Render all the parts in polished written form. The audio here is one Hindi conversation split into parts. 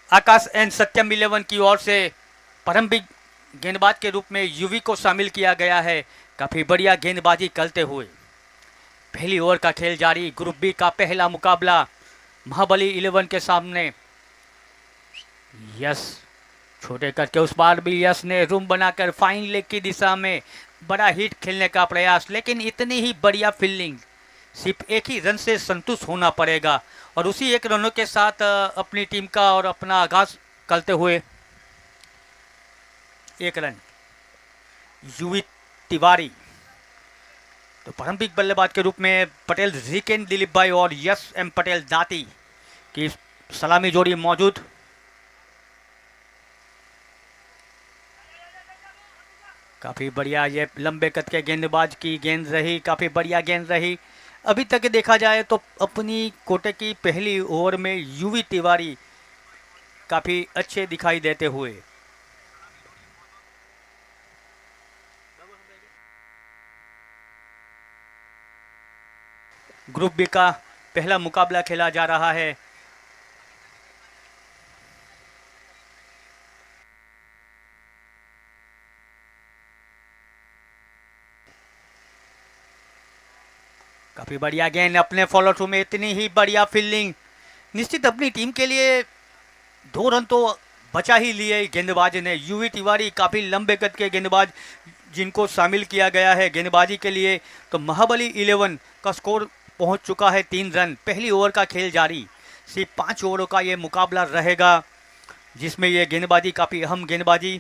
आकाश एंड सत्यम 11 की ओर से प्रारंभिक गेंदबाज के रूप में युवी को शामिल किया गया है। काफ़ी बढ़िया गेंदबाजी करते हुए पहली ओवर का खेल जारी। ग्रुप बी का पहला मुकाबला महाबली 11 के सामने। यस छोटे करके उस बार भी यस ने रूम बनाकर फाइन लेग की दिशा में बड़ा हिट खेलने का प्रयास, लेकिन इतनी ही बढ़िया फील्डिंग, सिर्फ एक ही रन से संतुष्ट होना पड़ेगा और उसी एक रनों के साथ अपनी टीम का और अपना आगाज करते हुए एक रन युवी तिवारी। तो प्रारंभिक बल्लेबाज के रूप में पटेल रिकेन दिलीप भाई और यश एम पटेल दाती की सलामी जोड़ी मौजूद। काफ़ी बढ़िया ये लंबे कद के गेंदबाज की गेंद रही, काफ़ी बढ़िया गेंद रही। अभी तक देखा जाए तो अपनी कोटे की पहली ओवर में युवी तिवारी काफ़ी अच्छे दिखाई देते हुए। ग्रुप बी का पहला मुकाबला खेला जा रहा है। काफ़ी बढ़िया गेंद अपने फॉलो थ्रू में, इतनी ही बढ़िया फील्डिंग। निश्चित अपनी टीम के लिए 2 रन तो बचा ही लिए गेंदबाज ने। युवी तिवारी काफ़ी लंबे कद के गेंदबाज जिनको शामिल किया गया है गेंदबाजी के लिए। तो महाबली 11 का स्कोर पहुंच चुका है 3 रन। पहली ओवर का खेल जारी। सिर्फ 5 ओवरों का ये मुकाबला रहेगा जिसमें ये गेंदबाजी काफ़ी अहम गेंदबाजी।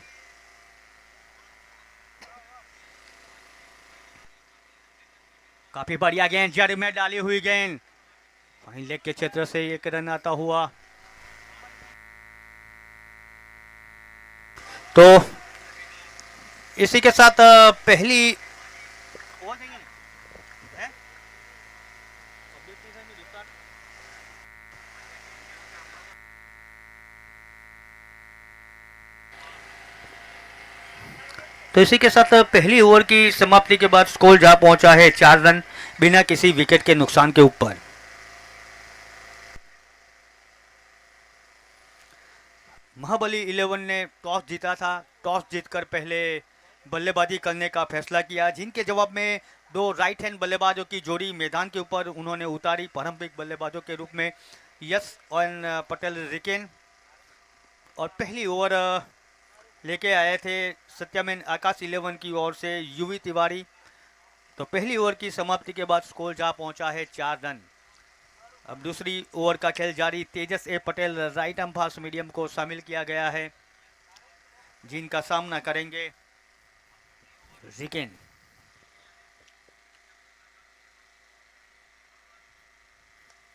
काफ़ी बढ़िया गेंद, जड़ में डाली हुई गेंद, फाइन लेग के क्षेत्र से एक रन आता हुआ। तो इसी के साथ पहली तो इसी के साथ पहली ओवर की समाप्ति के बाद स्कोर जा पहुंचा है 4 रन बिना किसी विकेट के नुकसान के ऊपर। महाबली 11 ने टॉस जीता था। टॉस जीतकर पहले बल्लेबाजी करने का फैसला किया, जिनके जवाब में 2 राइट हैंड बल्लेबाजों की जोड़ी मैदान के ऊपर उन्होंने उतारी। प्रारंभिक बल्लेबाजों के रूप में यश और पटेल रिकेन, और पहली ओवर लेके आए थे सत्यमेन आकाश 11 की ओर से युवी तिवारी। तो पहली ओवर की समाप्ति के बाद स्कोर जा पहुंचा है 4 रन। अब दूसरी ओवर का खेल जारी। Tejas A Patel right arm fast medium को शामिल किया गया है, जिनका सामना करेंगे रिकेन।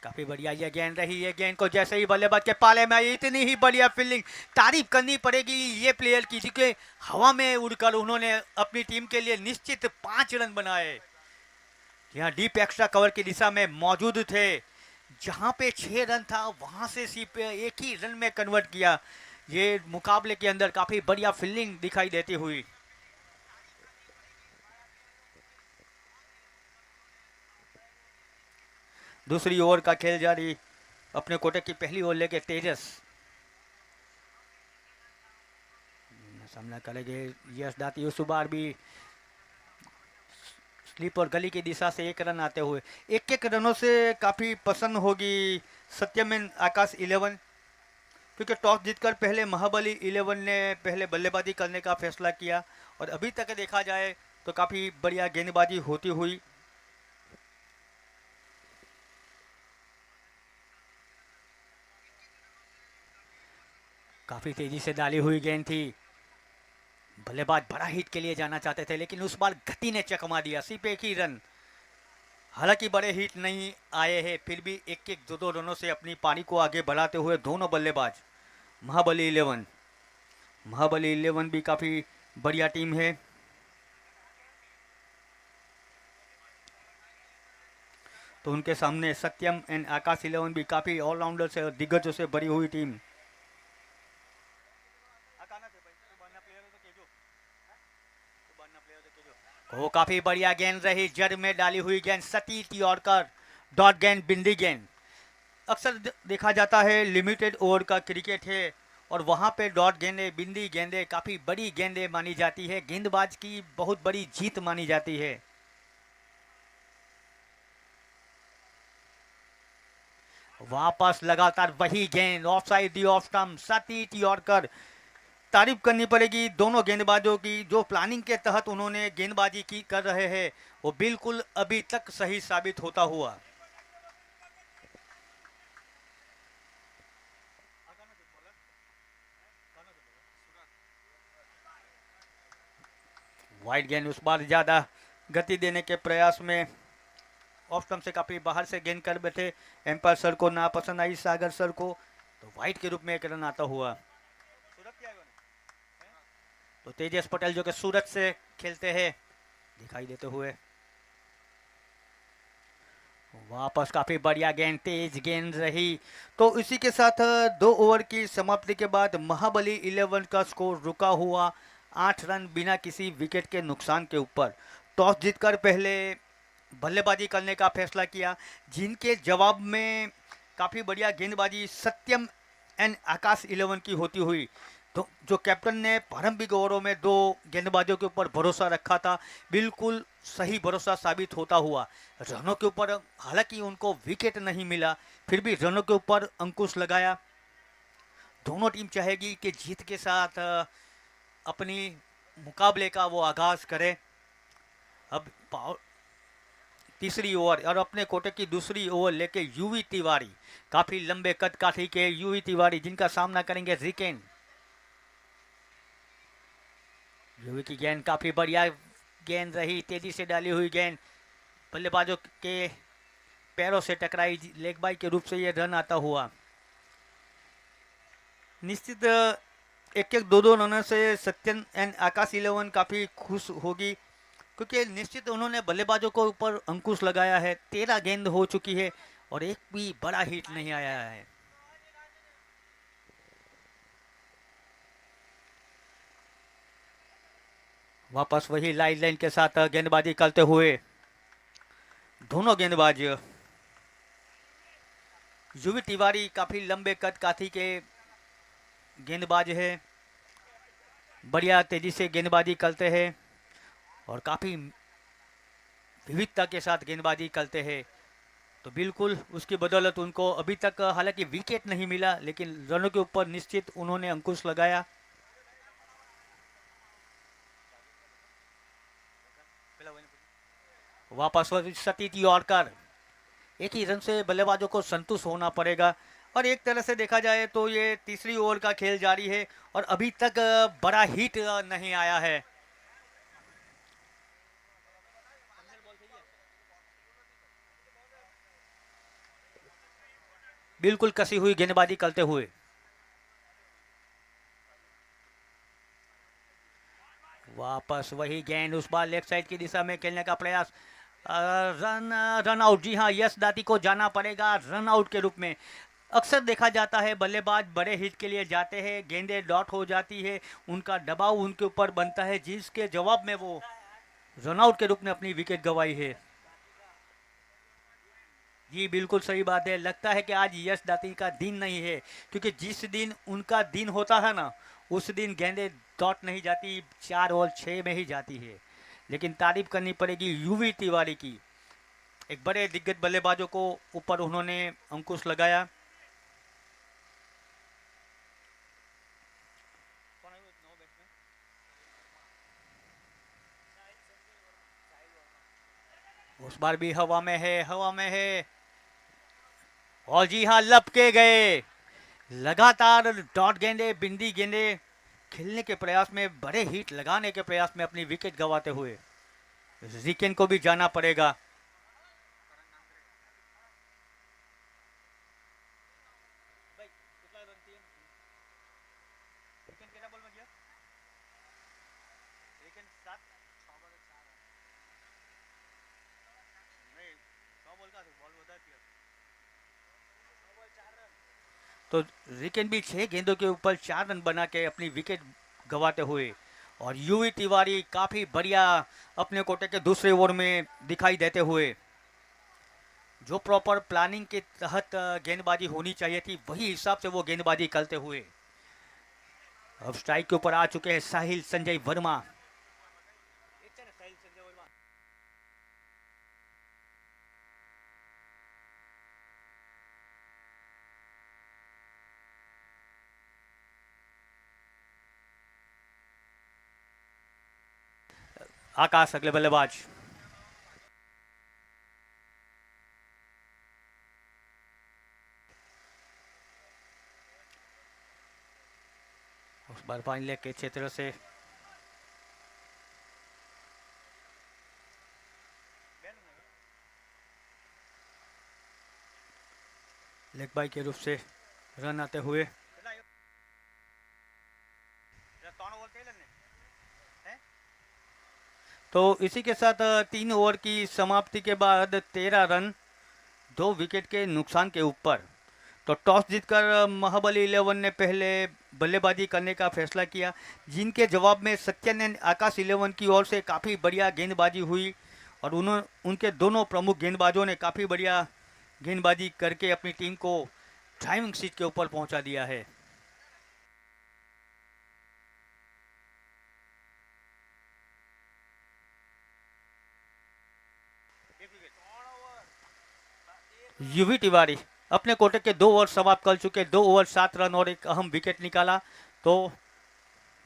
काफी बढ़िया ये गेंद रही। ये गेंद को जैसे ही बल्लेबाज के पाले में आई, इतनी ही बढ़िया फील्डिंग, तारीफ करनी पड़ेगी ये प्लेयर की, क्योंकि हवा में उड़कर उन्होंने अपनी टीम के लिए निश्चित 5 रन बनाए। यहाँ डीप एक्स्ट्रा कवर की दिशा में मौजूद थे, जहां पे 6 रन था वहां से सिर्फ एक ही रन में कन्वर्ट किया। ये मुकाबले के अंदर काफी बढ़िया फील्डिंग दिखाई देती हुई। दूसरी ओवर का खेल जारी। अपने कोटे की पहली ओवर लेके तेजस सामना करेंगे यश दाती। उस बार भी स्लिप और गली की दिशा से एक रन आते हुए। एक रनों से काफ़ी पसंद होगी सत्यमेन आकाश 11, क्योंकि टॉस जीतकर पहले महाबली 11 ने पहले बल्लेबाजी करने का फैसला किया और अभी तक देखा जाए तो काफ़ी बढ़िया गेंदबाजी होती हुई। काफ़ी तेजी से डाली हुई गेंद थी। बल्लेबाज बड़ा हिट के लिए जाना चाहते थे, लेकिन उस बार गति ने चकमा दिया। सिर्फ एक ही रन, हालांकि बड़े हिट नहीं आए हैं, फिर भी एक 2 रनों से अपनी पारी को आगे बढ़ाते हुए दोनों बल्लेबाज। महाबली 11 भी काफ़ी बढ़िया टीम है। तो उनके सामने सत्यम एंड आकाश 11 भी काफ़ी ऑलराउंडर से और दिग्गजों से भरी हुई टीम। वो काफी बढ़िया गेंद रही, जड़ में डाली हुई गेंद, सटीक यॉर्कर, डॉट गेंद, बिंदी गेंद। अक्सर देखा जाता है लिमिटेड ओवर का क्रिकेट है और वहां पे डॉट गेंदे, बिंदी गेंदे काफी बड़ी गेंदे मानी जाती है, गेंदबाज की बहुत बड़ी जीत मानी जाती है। वापस लगातार वही गेंद, of side the off stump, Satish yorker. तारीफ करनी पड़ेगी दोनों गेंदबाजों की, जो प्लानिंग के तहत उन्होंने गेंदबाजी की कर रहे हैं वो बिल्कुल अभी तक सही साबित होता हुआ। वाइड गेंद उस बार ज्यादा गति देने के प्रयास में ऑफ स्टंप से काफी बाहर से गेंद कर बैठे, एम्पायर सर को ना पसंद आई, सागर सर को, तो वाइड के रूप में एक रन आता हुआ। तो तेजस पटेल जो कि सूरत से खेलते हैं दिखाई देते हुए। वापस काफी बढ़िया गेंद, तेज गेंद रही। तो इसी के साथ 2 ओवर की समाप्ति के बाद महाबली 11 का स्कोर रुका हुआ 8 रन बिना किसी विकेट के नुकसान के ऊपर। टॉस जीतकर पहले बल्लेबाजी करने का फैसला किया, जिनके जवाब में काफी बढ़िया गेंदबाजी सत्यम एंड आकाश 11 की होती हुई, तो जो कैप्टन ने प्रारंभिक ओवरों में 2 गेंदबाजों के ऊपर भरोसा रखा था, बिल्कुल सही भरोसा साबित होता हुआ। रनों के ऊपर हालांकि उनको विकेट नहीं मिला, फिर भी रनों के ऊपर अंकुश लगाया। दोनों टीम चाहेगी कि जीत के साथ अपनी मुकाबले का वो आगाज करे। अब तीसरी ओवर और अपने कोटे की दूसरी ओवर लेके यूवी तिवारी, काफी लंबे कद काठी के यूवी तिवारी, जिनका सामना करेंगे रिकेन। यूवी की गेंद काफी बढ़िया गेंद रही, तेजी से डाली हुई गेंद बल्लेबाजों के पैरों से टकराई, लेग बाई के रूप से ये रन आता हुआ। निश्चित 1-1, 2-2 रनों से सत्यन एंड आकाश 11 काफी खुश होगी, क्योंकि निश्चित उन्होंने बल्लेबाजों को ऊपर अंकुश लगाया है। 13 गेंद हो चुकी है और एक भी बड़ा हिट नहीं आया है। वापस वही लाइन लाइन के साथ गेंदबाजी करते हुए दोनों गेंदबाज। यूवी तिवारी काफी लंबे कद काठी के गेंदबाज है, बढ़िया तेजी से गेंदबाजी करते हैं और काफी विविधता के साथ गेंदबाजी करते हैं। तो बिल्कुल उसकी बदौलत उनको अभी तक हालांकि विकेट नहीं मिला, लेकिन रनों के ऊपर निश्चित उन्होंने अंकुश लगाया। वापस सतीश यॉर्कर, एक ही रन से बल्लेबाजों को संतुष्ट होना पड़ेगा। और एक तरह से देखा जाए तो ये तीसरी ओवर का खेल जारी है और अभी तक बड़ा हिट नहीं आया है। बिल्कुल कसी हुई गेंदबाजी करते हुए वापस वही गेंद, उस बार लेफ्ट साइड की दिशा में खेलने का प्रयास, रन आउट। जी हाँ, यश दाती को जाना पड़ेगा रन आउट के रूप में। अक्सर देखा जाता है बल्लेबाज बड़े हिट के लिए जाते हैं, गेंदें डॉट हो जाती है, उनका दबाव उनके ऊपर बनता है, जिसके जवाब में वो रन आउट के रूप में अपनी विकेट गंवाई है। जी बिल्कुल सही बात है, लगता है कि आज यश दाती का दिन नहीं है, क्योंकि जिस दिन उनका दिन होता है ना, उस दिन गेंदें डॉट नहीं जाती, 4 और 6 में ही जाती है। लेकिन तारीफ करनी पड़ेगी यूवी तिवारी की, एक बड़े दिग्गज बल्लेबाजों को ऊपर उन्होंने अंकुश लगाया। उस बार भी हवा में है, हवा में है, और जी हाँ लपके गए। लगातार डॉट गेंदे, बिंदी गेंदे खेलने के प्रयास में, बड़े हिट लगाने के प्रयास में अपनी विकेट गंवाते हुए रिकेन को भी जाना पड़ेगा। तो रिकेन भी 6 गेंदों के ऊपर 4 रन बना के अपनी विकेट गंवाते हुए, और यूवी तिवारी काफी बढ़िया अपने कोटे के दूसरे ओवर में दिखाई देते हुए, जो प्रॉपर प्लानिंग के तहत गेंदबाजी होनी चाहिए थी, वही हिसाब से वो गेंदबाजी करते हुए अब स्ट्राइक के ऊपर आ चुके हैं साहिल संजय वर्मा। आकाश अगले बल्लेबाज। उस बार फाइनल के क्षेत्र से लेग बाई के रूप से रन आते हुए। तो इसी के साथ 3 ओवर की समाप्ति के बाद 13 रन 2 विकेट के नुकसान के ऊपर। तो टॉस जीतकर महाबली 11 ने पहले बल्लेबाजी करने का फैसला किया, जिनके जवाब में सत्यन एंड आकाश 11 की ओर से काफ़ी बढ़िया गेंदबाजी हुई और उनके दोनों प्रमुख गेंदबाजों ने काफ़ी बढ़िया गेंदबाजी करके अपनी टीम को ड्राइविंग सीट के ऊपर पहुंचा दिया है। युवी तिवारी अपने कोटे के 2 ओवर समाप्त कर चुके, 2 ओवर 7 रन और एक अहम विकेट निकाला। तो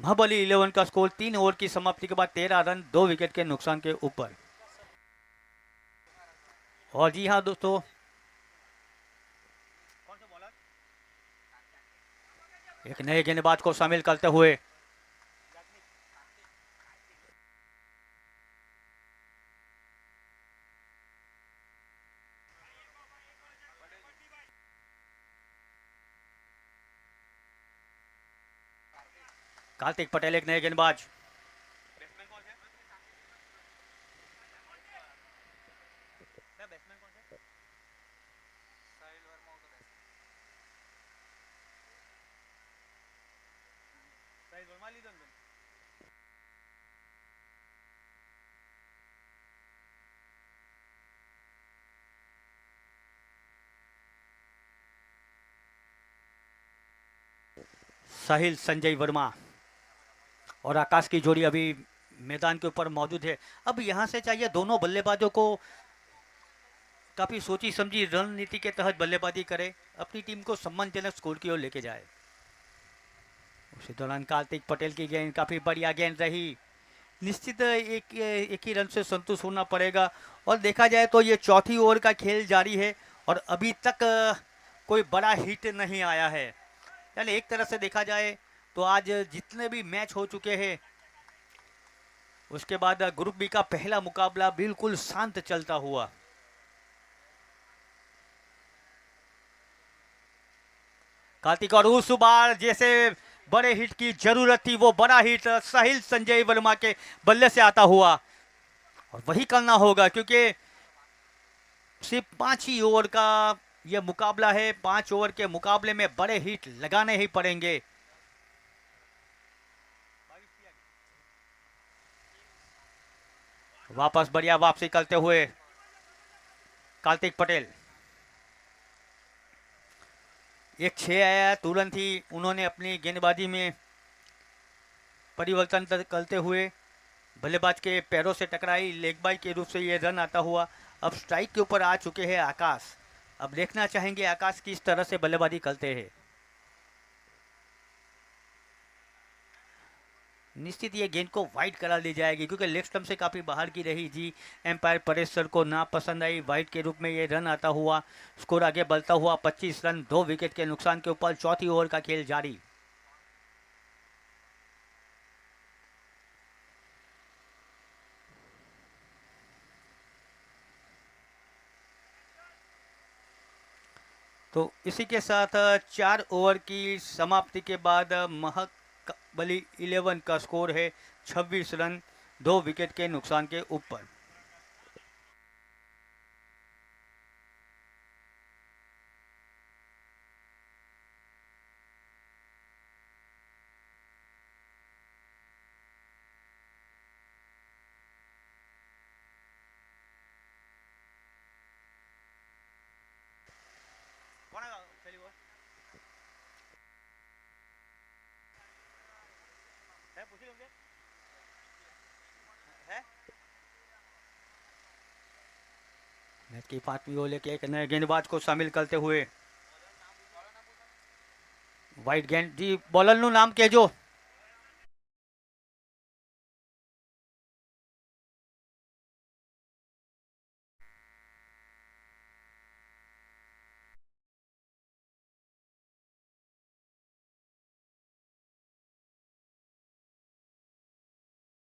महाबली 11 का स्कोर 3 ओवर की समाप्ति के बाद 13 रन 2 विकेट के नुकसान के ऊपर। और जी हाँ दोस्तों, एक नए गेंदबाज को शामिल करते हुए कार्तिक पटेल एक नए गेंदबाज। साहिल संजय वर्मा और आकाश की जोड़ी अभी मैदान के ऊपर मौजूद है। अब यहां से चाहिए दोनों बल्लेबाजों को काफी सोची समझी रणनीति के तहत बल्लेबाजी करे, अपनी टीम को सम्मानजनक स्कोर की ओर लेके जाए। उसी दौरान कार्तिक पटेल की गेंद काफी बढ़िया गेंद रही। निश्चित एक ही रन से संतुष्ट होना पड़ेगा। और देखा जाए तो ये चौथी ओवर का खेल जारी है और अभी तक कोई बड़ा हिट नहीं आया है। यानी एक तरह से देखा जाए तो आज जितने भी मैच हो चुके हैं उसके बाद ग्रुप बी का पहला मुकाबला बिल्कुल शांत चलता हुआ। कार्तिक और उस बार जैसे बड़े हिट की जरूरत थी वो बड़ा हिट साहिल संजय वर्मा के बल्ले से आता हुआ और वही करना होगा, क्योंकि सिर्फ 5 ही ओवर का यह मुकाबला है। 5 ओवर के मुकाबले में बड़े हिट लगाने ही पड़ेंगे। वापस बढ़िया वापसी करते हुए कार्तिक पटेल, एक 6 आया, तुरंत ही उन्होंने अपनी गेंदबाजी में परिवर्तन करते हुए बल्लेबाज के पैरों से टकराई, लेग बाई के रूप से ये रन आता हुआ। अब स्ट्राइक के ऊपर आ चुके हैं आकाश। अब देखना चाहेंगे आकाश किस तरह से बल्लेबाजी करते हैं। निश्चित ये गेंद को वाइड करा दी जाएगी, क्योंकि लेग स्टंप से काफ़ी बाहर की रही जी। एम्पायर परेश सर को ना पसंद आई, वाइड के रूप में ये रन आता हुआ। स्कोर आगे बढ़ता हुआ 25 रन 2 विकेट के नुकसान के ऊपर। चौथी ओवर का खेल जारी। तो इसी के साथ 4 ओवर की समाप्ति के बाद महाबली 11 का स्कोर है 26 रन 2 विकेट के नुकसान के ऊपर। की 5वीं ओवर लेके एक नए गेंदबाज को शामिल करते हुए वाइट गेंद जी बॉलर નું નામ કહેજો।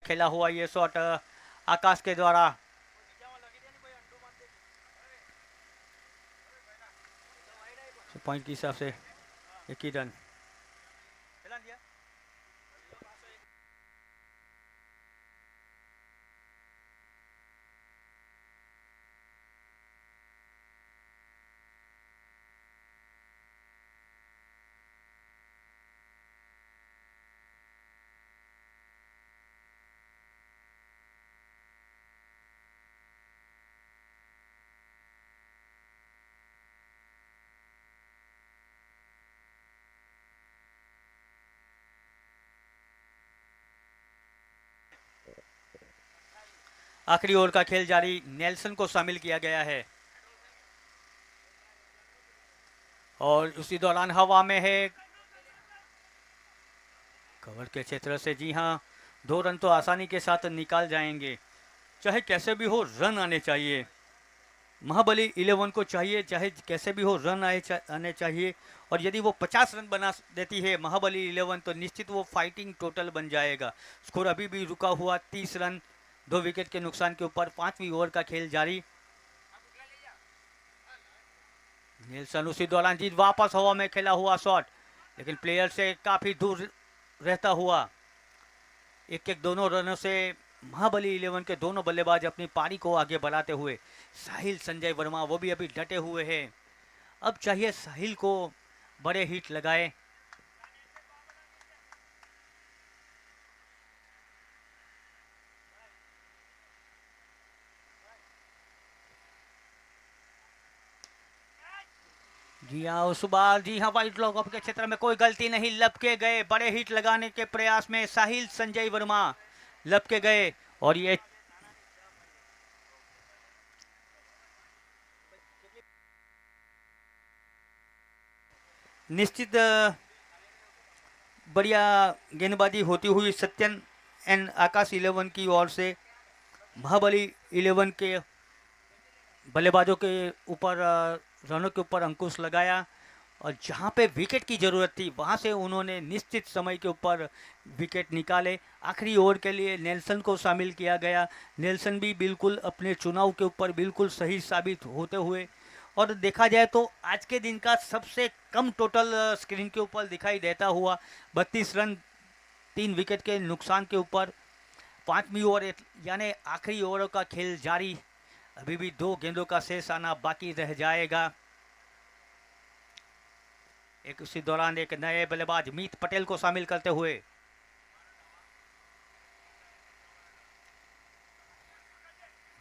खेला हुआ ये शॉट आकाश के द्वारा पॉइंट के हिसाब से एक ही रन। आखिरी ओवर का खेल जारी, नेल्सन को शामिल किया गया है और उसी दौरान हवा में है कवर के क्षेत्र से। जी हां, 2 रन तो आसानी के साथ निकाल जाएंगे, चाहे कैसे भी हो रन आने चाहिए। महाबली 11 को चाहिए चाहे कैसे भी हो रन आने चाहिए और यदि वो 50 रन बना देती है महाबली 11 तो निश्चित वो फाइटिंग टोटल बन जाएगा। स्कोर अभी भी रुका हुआ 30 रन 2 विकेट के नुकसान के ऊपर। 5वीं ओवर का खेल जारी। नेल्सन उसी दौरान जीत वापस हवा में खेला हुआ शॉट, लेकिन प्लेयर से काफी दूर रहता हुआ। एक दोनों रनों से महाबली 11 के दोनों बल्लेबाज अपनी पारी को आगे बढ़ाते हुए। साहिल संजय वर्मा वो भी अभी डटे हुए हैं। अब चाहिए साहिल को बड़े हिट लगाए। जी हाँ, उस बार जी हाँ व्हाइट लॉकअप के क्षेत्र में कोई गलती नहीं, लपके गए। बड़े हिट लगाने के प्रयास में साहिल संजय वर्मा लपके गए और ये निश्चित बढ़िया गेंदबाजी होती हुई सत्यन एंड आकाश 11 की ओर से महाबली 11 के बल्लेबाजों के ऊपर रनों के ऊपर अंकुश लगाया और जहां पे विकेट की ज़रूरत थी वहां से उन्होंने निश्चित समय के ऊपर विकेट निकाले। आखिरी ओवर के लिए नेल्सन को शामिल किया गया। नेल्सन भी बिल्कुल अपने चुनाव के ऊपर बिल्कुल सही साबित होते हुए और देखा जाए तो आज के दिन का सबसे कम टोटल स्क्रीन के ऊपर दिखाई देता हुआ 32 रन 3 विकेट के नुकसान के ऊपर। 5वीं ओवर यानी आखिरी ओवरों का खेल जारी। अभी भी 2 गेंदों का शेष आना बाकी रह जाएगा। एक उसी दौरान एक नए बल्लेबाज मीत पटेल को शामिल करते हुए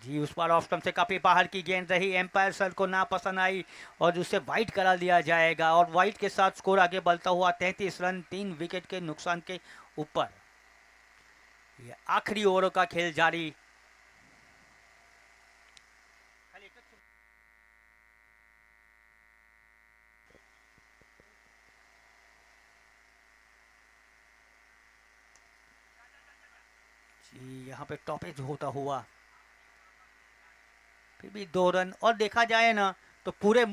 जी उस बार ऑफ स्टंप से काफी बाहर की गेंद रही। एम्पायर सर को ना पसंद आई और उसे वाइट करा दिया जाएगा और वाइट के साथ स्कोर आगे बढ़ता हुआ 33 रन 3 विकेट के नुकसान के ऊपर। ये आखिरी ओवरों का खेल जारी। जी यहाँ पे टॉपेज होता हुआ फिर भी 2 रन। और देखा जाए ना तो पूरे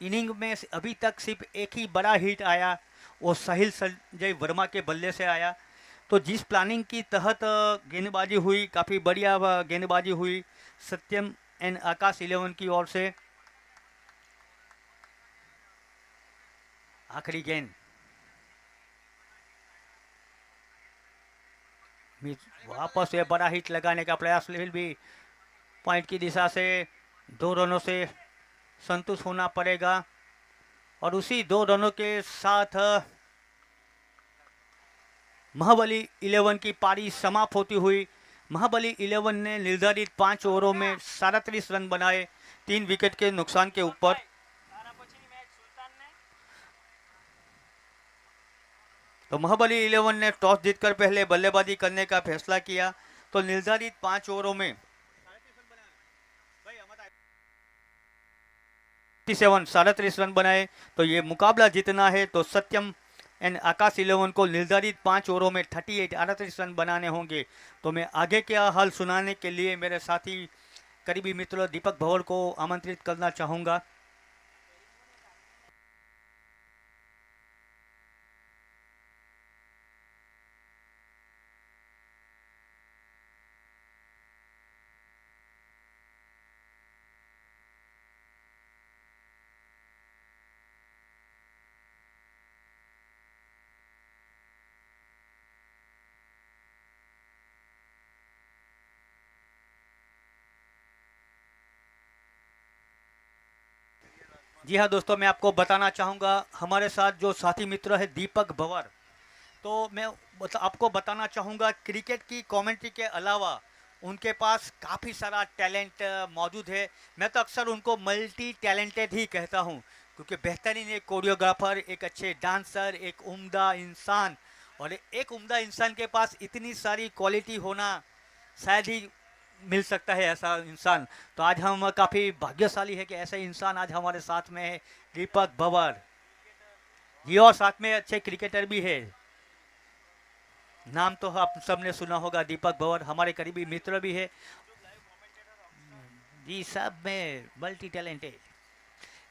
इनिंग में अभी तक सिर्फ एक ही बड़ा हिट आया, वो साहिल संजय वर्मा के बल्ले से आया। तो जिस प्लानिंग की तहत गेंदबाजी हुई, काफ़ी बढ़िया गेंदबाजी हुई सत्यम एंड आकाश 11 की ओर से। आखिरी गेंद वापस ये बड़ा हिट लगाने का प्रयास, लेकिन भी पॉइंट की दिशा से 2 रनों से संतुष्ट होना पड़ेगा और उसी 2 रनों के साथ महाबली 11 की पारी समाप्त होती हुई। महाबली 11 ने निर्धारित 5 ओवरों में 37 रन बनाए 3 विकेट के नुकसान के ऊपर। तो महाबली 11 ने टॉस जीतकर पहले बल्लेबाजी करने का फैसला किया। तो निर्धारित 5 ओवरों में 57 37 रन बनाए। तो ये मुकाबला जीतना है तो सत्यम एंड आकाश 11 को निर्धारित 5 ओवरों में 38 रन बनाने होंगे। तो मैं आगे क्या हाल सुनाने के लिए मेरे साथी करीबी मित्र दीपक भंवर को आमंत्रित करना चाहूँगा। जी हाँ दोस्तों, मैं आपको बताना चाहूँगा हमारे साथ जो साथी मित्र है दीपक भंवर। तो मैं आपको बताना चाहूँगा क्रिकेट की कमेंट्री के अलावा उनके पास काफ़ी सारा टैलेंट मौजूद है। मैं तो अक्सर उनको मल्टी टैलेंटेड ही कहता हूँ, क्योंकि बेहतरीन एक कोरियोग्राफर, एक अच्छे डांसर, एक उम्दा इंसान। और एक उम्दा इंसान के पास इतनी सारी क्वालिटी होना शायद ही मिल सकता है ऐसा इंसान। तो आज हम काफ़ी भाग्यशाली है कि ऐसा इंसान आज हमारे साथ में है, दीपक भंवर जी। और साथ में अच्छे क्रिकेटर भी है, नाम तो आप सबने सुना होगा दीपक भंवर, हमारे करीबी मित्र भी है जी। सब में मल्टी टैलेंटेड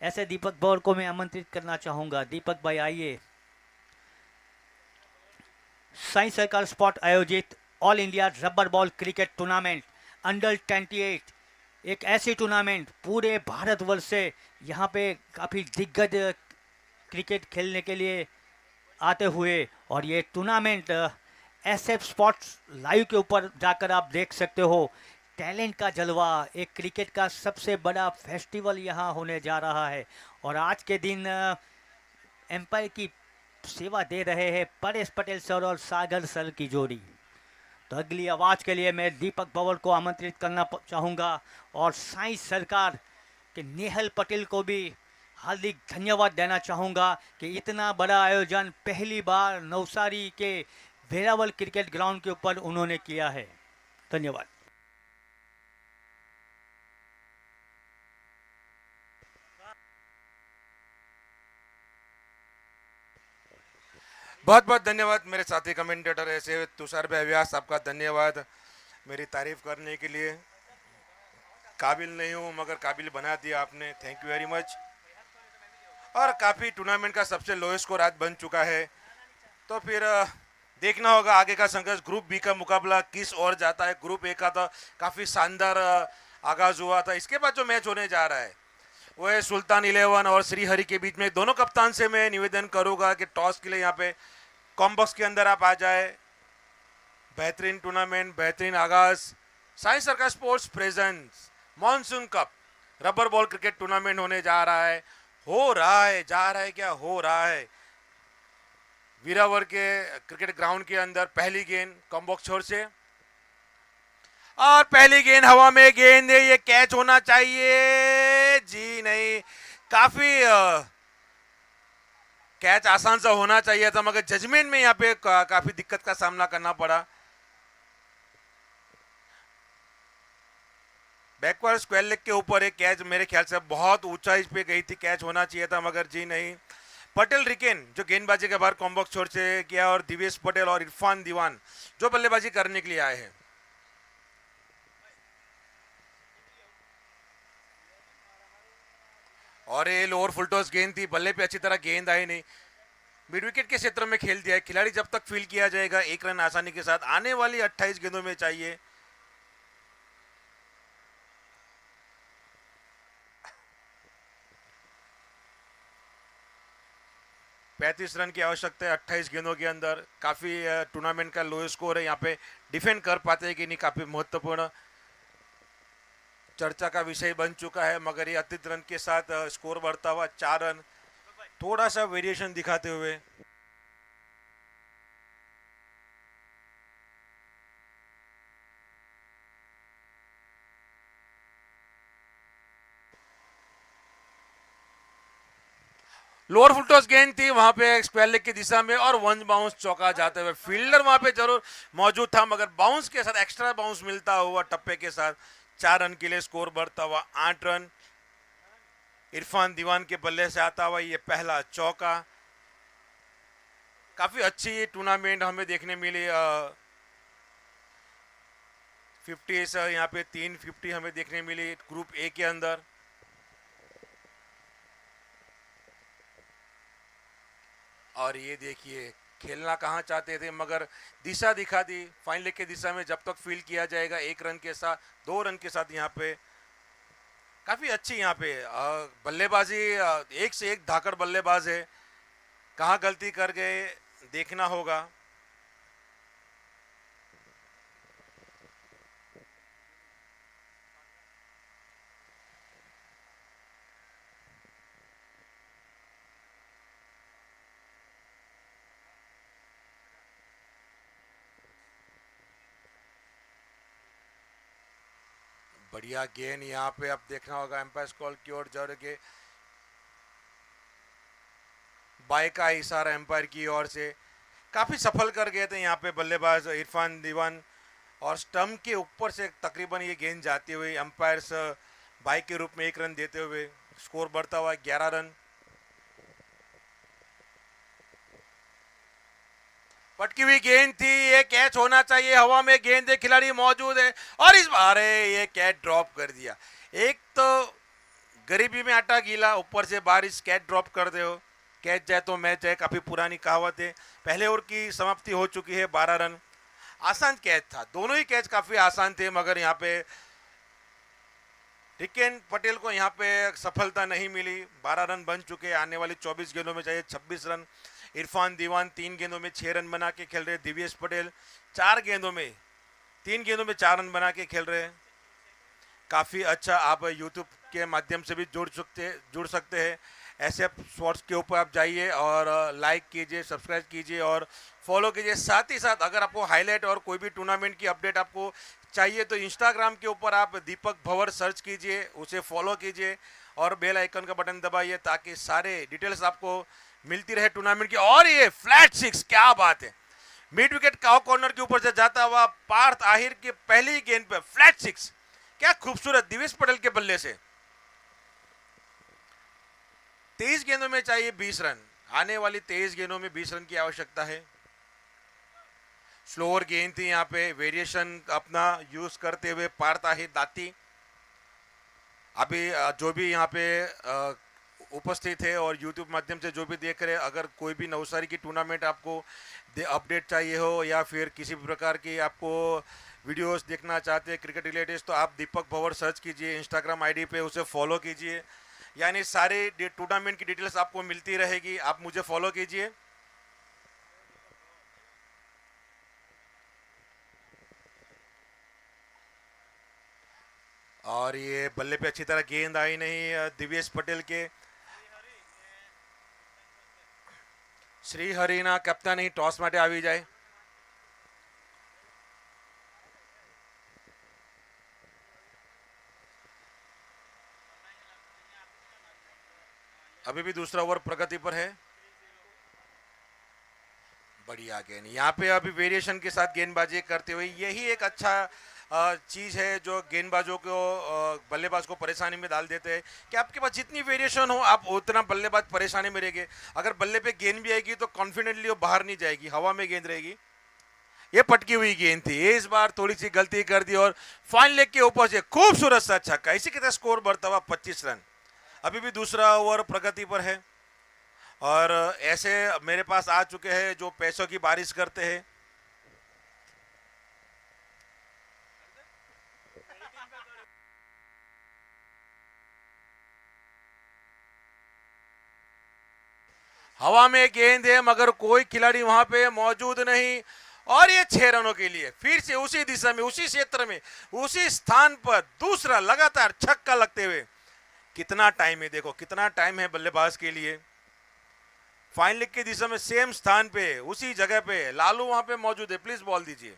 ऐसे दीपक भंवर को मैं आमंत्रित करना चाहूँगा। दीपक भाई आइए। साई सरकार स्पॉट आयोजित all India rubber ball cricket tournament under 28, एक ऐसी टूर्नामेंट पूरे भारतवर्ष से यहाँ पे काफ़ी दिग्गज क्रिकेट खेलने के लिए आते हुए, और ये टूर्नामेंट SF स्पोर्ट्स लाइव के ऊपर जाकर आप देख सकते हो। टैलेंट का जलवा, एक क्रिकेट का सबसे बड़ा फेस्टिवल यहाँ होने जा रहा है। और आज के दिन एम्पायर की सेवा दे रहे हैं परेश पटेल सर और सागर सर की जोड़ी। तो अगली आवाज़ के लिए मैं दीपक भंवर को आमंत्रित करना चाहूँगा, और साई सरकार के नेहल पटेल को भी हार्दिक धन्यवाद देना चाहूँगा कि इतना बड़ा आयोजन पहली बार नवसारी के वेरावल क्रिकेट ग्राउंड के ऊपर उन्होंने किया है। धन्यवाद। बहुत बहुत धन्यवाद मेरे साथी कमेंटेटर ऐसे तुषार भाई व्यास, आपका धन्यवाद मेरी तारीफ करने के लिए। काबिल नहीं हूँ मगर काबिल बना दिया आपने, थैंक यू वेरी मच। और काफ़ी टूर्नामेंट का सबसे लोएस्ट स्कोर आज बन चुका है, तो फिर देखना होगा आगे का संघर्ष। ग्रुप बी का मुकाबला किस ओर जाता है। ग्रुप ए का तो काफ़ी शानदार आगाज हुआ था। इसके बाद जो मैच होने जा रहा है वो है सुल्तान 11 और श्रीहरि के बीच में। दोनों कप्तान से मैं निवेदन करूंगा कि टॉस के लिए यहाँ पे कॉम्बॉक्स के अंदर आप आ जाए। बेहतरीन टूर्नामेंट, बेहतरीन आगाज। साई सरकार sports presence monsoon cup rubber ball cricket tournament होने जा रहा है। हो रहा है, जा रहा है क्या, हो रहा है वीरावर के क्रिकेट ग्राउंड के अंदर। पहली गेंद कॉम्बॉक्स छोर से, और पहली गेंद हवा में गेंद है, ये कैच होना चाहिए जी नहीं। काफी कैच आसान सा होना चाहिए था, मगर जजमेंट में यहाँ पे काफी दिक्कत का सामना करना पड़ा। बैकवर्ड स्क्वायर लेग के ऊपर एक कैच मेरे ख्याल से बहुत ऊंचाई पे गई थी, कैच होना चाहिए था मगर जी नहीं। पटेल रिकेन जो गेंदबाजी के बाहर कॉम्बॉक्स छोर से किया, और दिवेश पटेल और इरफान दीवान जो बल्लेबाजी करने के लिए आए हैं। और ये लोअर फुल टॉस गेंद थी, बल्ले पे अच्छी तरह गेंद आई नहीं। मिड विकेट के क्षेत्र में खेल दिया है। खिलाड़ी जब तक फील किया जाएगा 1 रन आसानी के साथ आने वाली 28 गेंदों में चाहिए। पैंतीस रन की आवश्यकता है 28 गेंदों के अंदर। काफी टूर्नामेंट का लोएस्ट स्कोर है, यहाँ पे डिफेंड कर पाते हैं कि नहीं, काफी महत्वपूर्ण चर्चा का विषय बन चुका है। मगर ये अतिरिक्त रन के साथ स्कोर बढ़ता हुआ 4 रन, थोड़ा सा वेरिएशन दिखाते हुए। लोअर फुल टॉस गेंद थी वहां पे स्क्वायर लेग की दिशा में, और वन बाउंस चौका जाते हुए। फील्डर वहां पे जरूर मौजूद था, मगर बाउंस के साथ एक्स्ट्रा बाउंस मिलता हुआ टप्पे के साथ 4 रन के लिए स्कोर बढ़ता हुआ 8 रन। इरफान दीवान के बल्ले से आता हुआ ये पहला चौका। काफी अच्छी टूर्नामेंट हमें देखने मिली। 50 यहाँ पे 350 हमें देखने मिली ग्रुप ए के अंदर। और ये देखिए खेलना कहाँ चाहते थे मगर दिशा दिखा दी। फाइनल के दिशा में जब तक फील किया जाएगा 1 रन के साथ 2 रन के साथ यहाँ पे काफी अच्छी यहाँ पे बल्लेबाजी। एक से एक धाकड़ बल्लेबाज है, कहाँ गलती कर गए देखना होगा। बढ़िया गेंद यहाँ पे अब देखना होगा एम्पायर कॉल की ओर जा के बाई का इशारा एम्पायर की ओर से। काफी सफल कर गए थे यहाँ पे बल्लेबाज इरफान दीवान और स्टंप के ऊपर से तकरीबन ये गेंद जाती हुई एम्पायर्स बाई के रूप में 1 रन देते हुए स्कोर बढ़ता हुआ 11 रन। पटकी हुई गेंद थी, ये कैच होना चाहिए। हवा में गेंद है, खिलाड़ी मौजूद है और इस बार ये कैच ड्रॉप कर दिया। एक तो गरीबी में आटा गीला, ऊपर से बारिश, कैच ड्रॉप कर दे हो। कैच जाए तो मैच है, काफी पुरानी कहावत है। पहले ओवर की समाप्ति हो चुकी है, 12 रन। आसान कैच था, दोनों ही कैच काफी आसान थे मगर यहाँ पे रिकेन पटेल को यहाँ पे सफलता नहीं मिली। 12 रन बन चुके, आने वाली 24 गेंदों में चाहिए 26 रन। इरफान दीवान 3 गेंदों में 6 रन बना के खेल रहे। दिव्येश पटेल 3 गेंदों में 4 रन बना के खेल रहे। काफ़ी अच्छा। आप यूट्यूब के माध्यम से भी जुड़ सकते हैं। ऐसे शॉर्ट्स के ऊपर आप जाइए और लाइक कीजिए, सब्सक्राइब कीजिए और फॉलो कीजिए। साथ ही साथ अगर आपको हाईलाइट और कोई भी टूर्नामेंट की अपडेट आपको चाहिए तो इंस्टाग्राम के ऊपर आप दीपक भंवर सर्च कीजिए, उसे फॉलो कीजिए और बेल आइकन का बटन दबाइए ताकि सारे डिटेल्स आपको मिलती रहे टूर्नामेंट की। और ये फ्लैट 6, क्या बात है। मिड विकेट काउ कॉर्नर के ऊपर से जाता हुआ पार्थ आहिर के पहली गेंद पे फ्लैट 6, क्या खूबसूरत दिव्येश पटेल के बल्ले से। 23 गेंदों में चाहिए 20 रन। आने वाली 23 गेंदों में 20 रन की आवश्यकता है। स्लोअर गेंद थी, यहाँ पे वेरिएशन अपना यूज करते हुए पार्थ आहिर दाती। अभी जो भी यहाँ पे उपस्थित है और यूट्यूब माध्यम से जो भी देख रहे हैं, अगर कोई भी नवसारी की टूर्नामेंट आपको अपडेट चाहिए हो या फिर किसी भी प्रकार की आपको वीडियोस देखना चाहते हैं क्रिकेट रिलेटेड, तो आप दीपक भंवर सर्च कीजिए इंस्टाग्राम आईडी पे, उसे फॉलो कीजिए। यानी सारे टूर्नामेंट की डिटेल्स आपको मिलती रहेगी। आप मुझे फॉलो कीजिए। और ये बल्ले पे अच्छी तरह गेंद आई नहीं दिव्येश पटेल के। श्री हरिना कैप्टन ही टॉस माटे આવી જાય। अभी भी दूसरा ओवर प्रगति पर है। बढ़िया गेंद यहाँ पे अभी वेरिएशन के साथ गेंदबाजी करते हुए, यही एक अच्छा चीज है जो गेंदबाजों को बल्लेबाज को परेशानी में डाल देते हैं कि आपके पास जितनी वेरिएशन हो आप उतना बल्लेबाज परेशानी में रहेंगे। अगर बल्ले पे गेंद भी आएगी तो कॉन्फिडेंटली वो बाहर नहीं जाएगी, हवा में गेंद रहेगी। ये पटकी हुई गेंद थी, इस बार थोड़ी सी गलती कर दी और फाइन लेग के ऊपर से खूबसूरत सा छक्का। इसी के तहत स्कोर बढ़ता हुआ 25 रन। अभी भी दूसरा ओवर प्रगति पर है और ऐसे मेरे पास आ चुके हैं जो पैसों की बारिश करते हैं। हवा में गेंद है मगर कोई खिलाड़ी वहां पे मौजूद नहीं और ये 6 रनों के लिए फिर से उसी दिशा में, उसी क्षेत्र में, उसी स्थान पर दूसरा लगातार छक्का लगते हुए। कितना टाइम है, देखो कितना टाइम है बल्लेबाज के लिए। फाइन लेग की दिशा में सेम स्थान पे, उसी जगह पे लालू वहां पे मौजूद है। प्लीज बॉल दीजिए।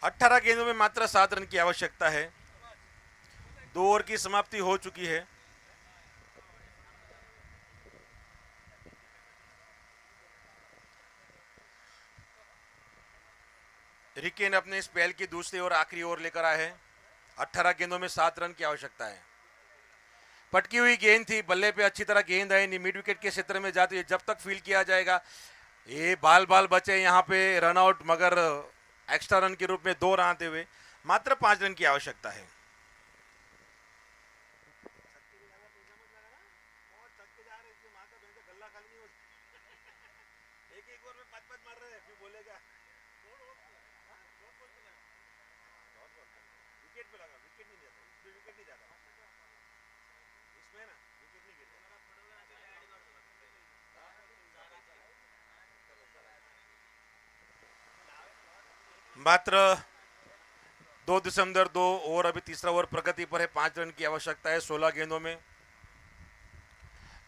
18 गेंदों में मात्र 7 रन की आवश्यकता है। 2 ओवर की समाप्ति हो चुकी है। रिकेन अपने स्पेल की दूसरी और आखिरी ओवर लेकर आए हैं। 18 गेंदों में 7 रन की आवश्यकता है। पटकी हुई गेंद थी, बल्ले पे अच्छी तरह गेंद आई नहीं, मिड विकेट के क्षेत्र में जाती है। जब तक फील किया जाएगा, ये बाल बाल बचे यहाँ पे रन आउट, मगर एक्स्ट्रा रन के रूप में 2 रन आते हुए मात्र 5 रन की आवश्यकता है। मात्र 2.2 ओवर, अभी तीसरा ओवर प्रगति पर है। 5 रन की आवश्यकता है 16 गेंदों में।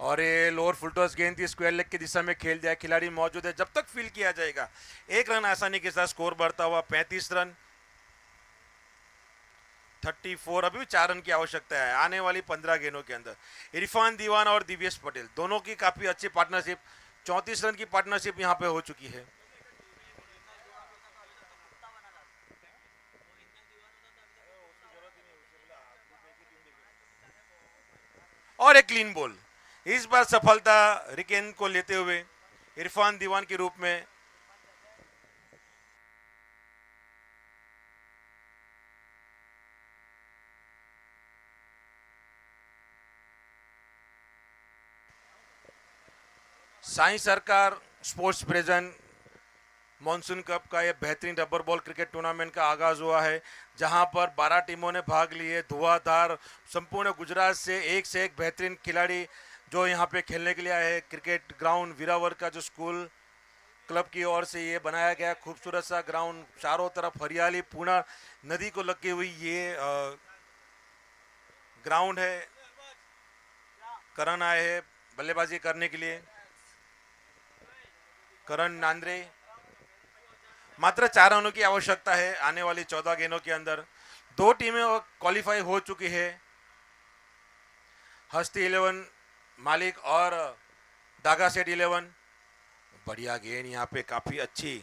और ये लोअर फुलटॉस गेंद थी, स्क्वायर लेग की दिशा में खेल दिया, खिलाड़ी मौजूद है। जब तक फील किया जाएगा 1 रन आसानी के साथ स्कोर बढ़ता हुआ 35 रन 34। अभी 4 रन की आवश्यकता है आने वाली 15 गेंदों के अंदर। इरफान दीवान और दिव्येश पटेल दोनों की काफी अच्छी पार्टनरशिप, 34 रन की पार्टनरशिप यहाँ पे हो चुकी है। और एक क्लीन बॉल, इस बार सफलता रिकेन को लेते हुए इरफान दीवान के रूप में। साई सरकार स्पोर्ट्स प्रेजेंट मॉनसून कप का यह बेहतरीन रबर बॉल क्रिकेट टूर्नामेंट का आगाज हुआ है, जहां पर 12 टीमों ने भाग लिए। धुआंधार संपूर्ण गुजरात से एक बेहतरीन खिलाड़ी जो यहां पे खेलने के लिए आए हैं। क्रिकेट ग्राउंड वीरावर का जो स्कूल क्लब की ओर से ये बनाया गया खूबसूरत सा ग्राउंड, चारों तरफ हरियाली, पूर्णा नदी को लगी हुई ये ग्राउंड है। करण आए हैं बल्लेबाजी करने के लिए, करण नांद्रे। मात्र 4 रनों की आवश्यकता है आने वाली 14 गेंदों के अंदर। 2 टीमें क्वालिफाई हो चुकी है, हस्ती 11 मालिक और दागा सेठ 11। बढ़िया गेंद यहाँ पे, काफी अच्छी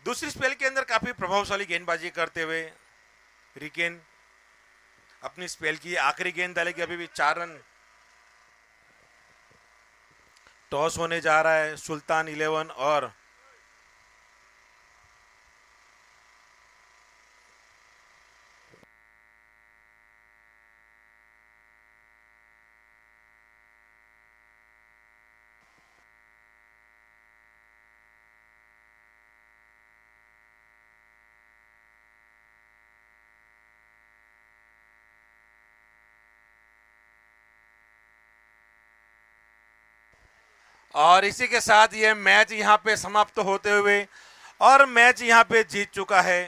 दूसरी स्पेल के अंदर काफी प्रभावशाली गेंदबाजी करते हुए रिकेन अपनी स्पेल की आखिरी गेंद डालेगी। अभी भी 4 रन। टॉस होने जा रहा है सुल्तान 11 और इसी के साथ ये मैच यहाँ पे समाप्त होते हुए और मैच यहाँ पे जीत चुका है